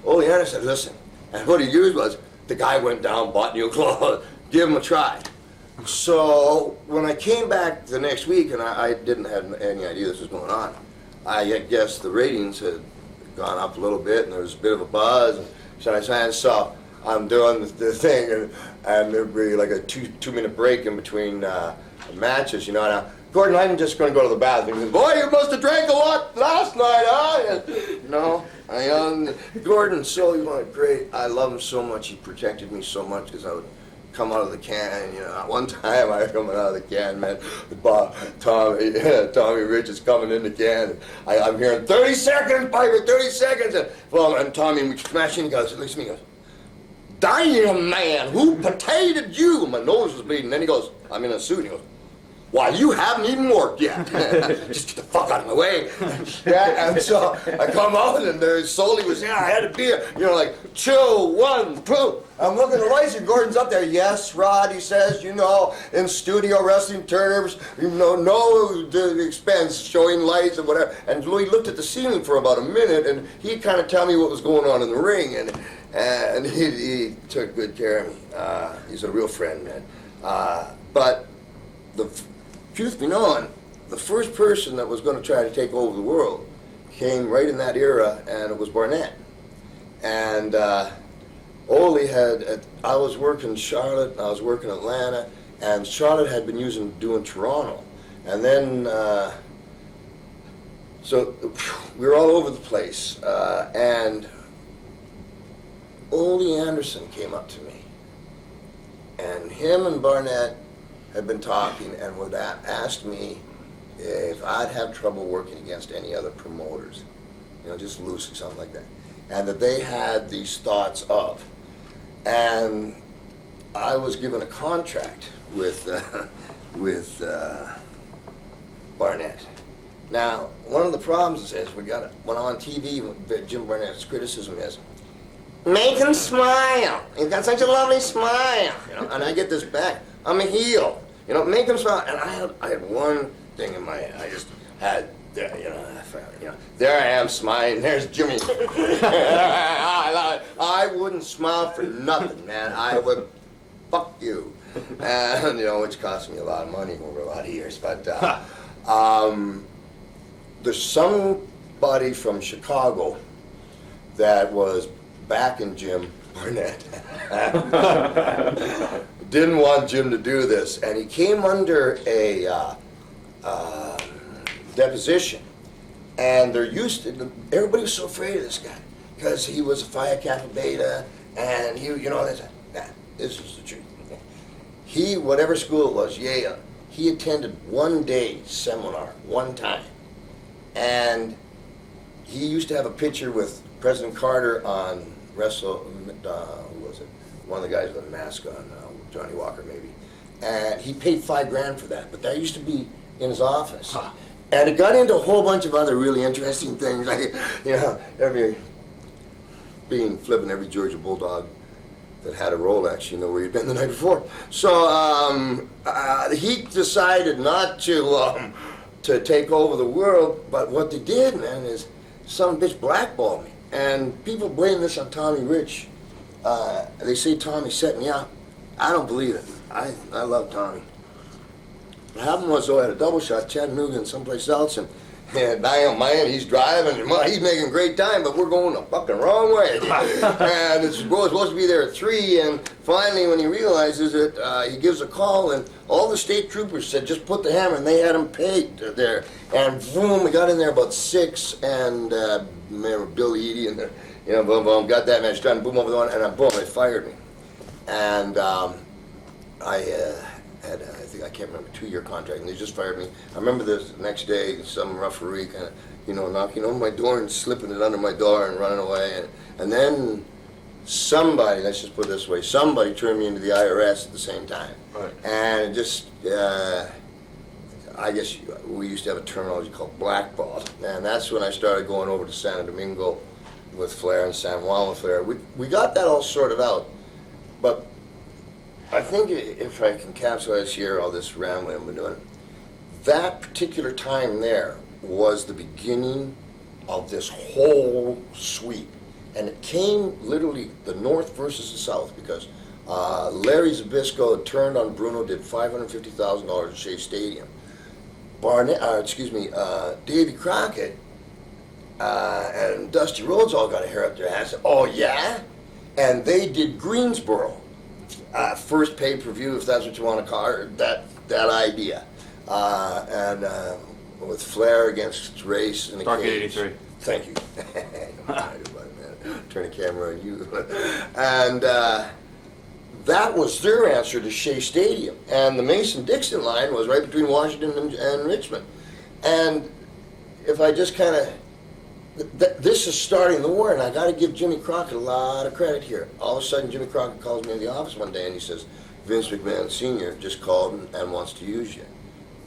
Ole Anderson said, listen, and what he used was, the guy went down, bought new clothes, give him a try. So when I came back the next week, and I didn't have any idea this was going on, I guess the ratings had gone up a little bit, and there was a bit of a buzz. And so I'm doing the thing, and there'd be like a two-minute break in between matches, you know. Now, Gordon, I'm just going to go to the bathroom. He goes, boy, you must have drank a lot last night, huh? You know, Gordon, so great. I love him so much. He protected me so much because I would come out of the can, you know. One time I was coming out of the can, man, Tommy Rich is coming in the can, and I'm hearing 30 seconds, Piper, 30 seconds, and Tommy smashing, he goes, listen to me, he goes, damn, man, who potatoed you? My nose was bleeding. Then he goes, I'm in a suit, he goes, why, you haven't even worked yet. Just get the fuck out of my way. Yeah, and so I come out, and Soli was, I had a beer. You know, like, chill, 1, 2. I'm looking at the lights, and Gordon's up there. Yes, Rod, he says, you know, in studio wrestling terms, you know, no expense, showing lights and whatever. And Louis looked at the ceiling for about a minute, and he'd kind of tell me what was going on in the ring, and he took good care of me. He's a real friend, man. But the truth be known, the first person that was going to try to take over the world came right in that era, and it was Barnett. And Ole I was working Charlotte, and I was working Atlanta, and Charlotte had been doing Toronto. And then, so we were all over the place. And Ole Anderson came up to me, and him and Barnett had been talking and would ask me if I'd have trouble working against any other promoters, you know, just loose or something like that, and that they had these thoughts of. And I was given a contract with Barnett. Now, one of the problems is when on TV, Jim Barnett's criticism is, make him smile. He's got such a lovely smile. You know, and I get this back. I'm a heel. You know, make him smile. And I had one thing in my head. I just had, you know, there I am smiling. There's Jimmy. I wouldn't smile for nothing, man. I would, fuck you. And, you know, which cost me a lot of money over a lot of years. But there's somebody from Chicago that was backing Jim Barnett. Didn't want Jim to do this, and he came under a deposition, and they're used to, everybody was so afraid of this guy because he was a Phi Kappa Beta, and he, you know, this is the truth. He, whatever school it was, Yale, he attended one day seminar one time, and he used to have a picture with President Carter on who was it? One of the guys with a mask on, Johnny Walker maybe. And he paid $5,000 for that, but that used to be in his office. Huh. And it got into a whole bunch of other really interesting things, like, you know, flipping every Georgia Bulldog that had a Rolex, you know, where he'd been the night before. So he decided not to take over the world, but what they did, man, is some bitch blackballed me. And people blame this on Tommy Rich. They say Tommy set me up. I don't believe it. I love Tommy. What happened was, though, I had a double shot, Chattanooga and someplace else, and Miami, he's driving, and he's making great time, but we're going the fucking wrong way. And we're supposed to be there at 3, and finally, when he realizes it, he gives a call, and all the state troopers said, just put the hammer, and they had him pegged there. And boom, we got in there about 6, and remember Bill Eady, and you know, boom, boom, got that match done, boom, over the one, and boom, they fired me. And I had, I can't remember, 2-year contract, and they just fired me. I remember the next day, some referee kind of, you know, knocking on my door and slipping it under my door and running away. And then somebody, let's just put it this way, somebody turned me into the IRS at the same time. Right. And just, I guess we used to have a terminology called blackballed. And that's when I started going over to Santo Domingo with Flair and San Juan with Flair. We got that all sorted out, but I think if I can capsulize here all this rambling I've been doing, that particular time there was the beginning of this whole sweep. and it came literally the North versus the South because Larry Zbyszko turned on Bruno, did $550,000 at Shea Stadium. Davy Crockett and Dusty Rhodes all got a hair up their ass. Oh yeah, and they did Greensboro, first pay-per-view, if that's what you want to call it. That idea, with Flair against Race in the Dark cage. 83. Thank you. Turn the camera on you. And that was their answer to Shea Stadium. And the Mason-Dixon line was right between Washington and Richmond. And if I just kind of, this is starting the war, and I got to give Jimmy Crockett a lot of credit here. All of a sudden, Jimmy Crockett calls me in the office one day and he says, Vince McMahon Sr. just called and wants to use you.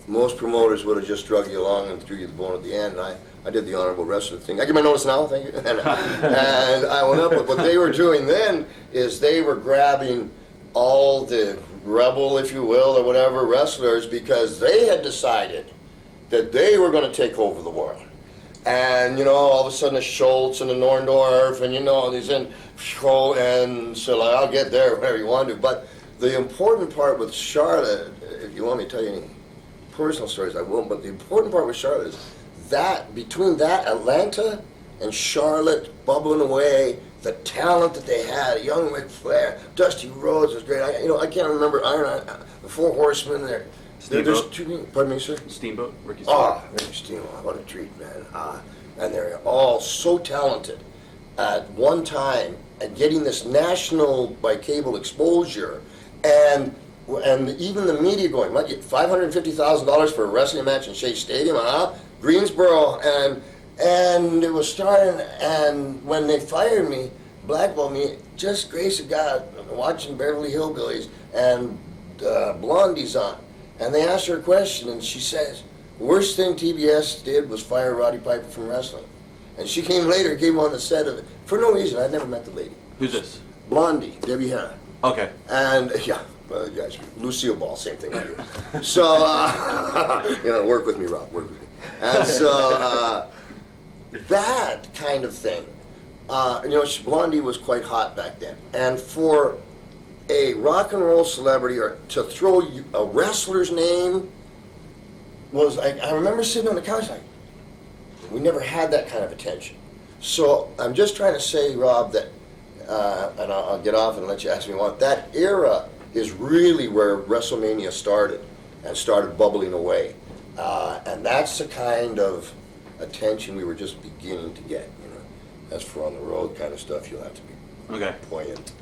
Most promoters would have just drug you along and threw you the bone at the end. And I did the honorable wrestler thing. I get my notice now, thank you. And I went up. But what they were doing then is they were grabbing all the rebel, if you will, or whatever, wrestlers, because they had decided that they were going to take over the world. And, all of a sudden, a Schultz and a Norndorf, and, these and so like, I'll get there, whatever you want to. But the important part with Charlotte, if you want me to tell you any personal stories, I won't, but the important part with Charlotte is that between that Atlanta and Charlotte bubbling away, the talent that they had, young Ric Flair, Dusty Rhodes was great. I can't remember the Four Horsemen. There's two. Pardon me, sir. Steamboat. Ricky Steamboat. Oh, Ricky Steamboat! What a treat, man! And they're all so talented at one time, and getting this national by cable exposure, and even the media going, what, $550,000 for a wrestling match in Shea Stadium, Greensboro, and it was starting, and when they fired me, blackballed me, just grace of God, watching Beverly Hillbillies, and Blondie's on, and they asked her a question, and she says, worst thing TBS did was fire Roddy Piper from wrestling. And she came later, came on the set of it, for no reason. I'd never met the lady. Who's this? Blondie, Debbie Hanna. Okay. And, yeah. Guys, Lucille Ball, same thing I do. So, work with me, Rob, work with me. And so, that kind of thing, Blondie was quite hot back then. And for a rock and roll celebrity or to throw a wrestler's name was, I remember sitting on the couch like, we never had that kind of attention. So I'm just trying to say, Rob, that, and I'll get off and let you ask me what, that era is really where WrestleMania started and started bubbling away. And that's the kind of attention we were just beginning to get. As for on the road kind of stuff, you'll have to be poignant.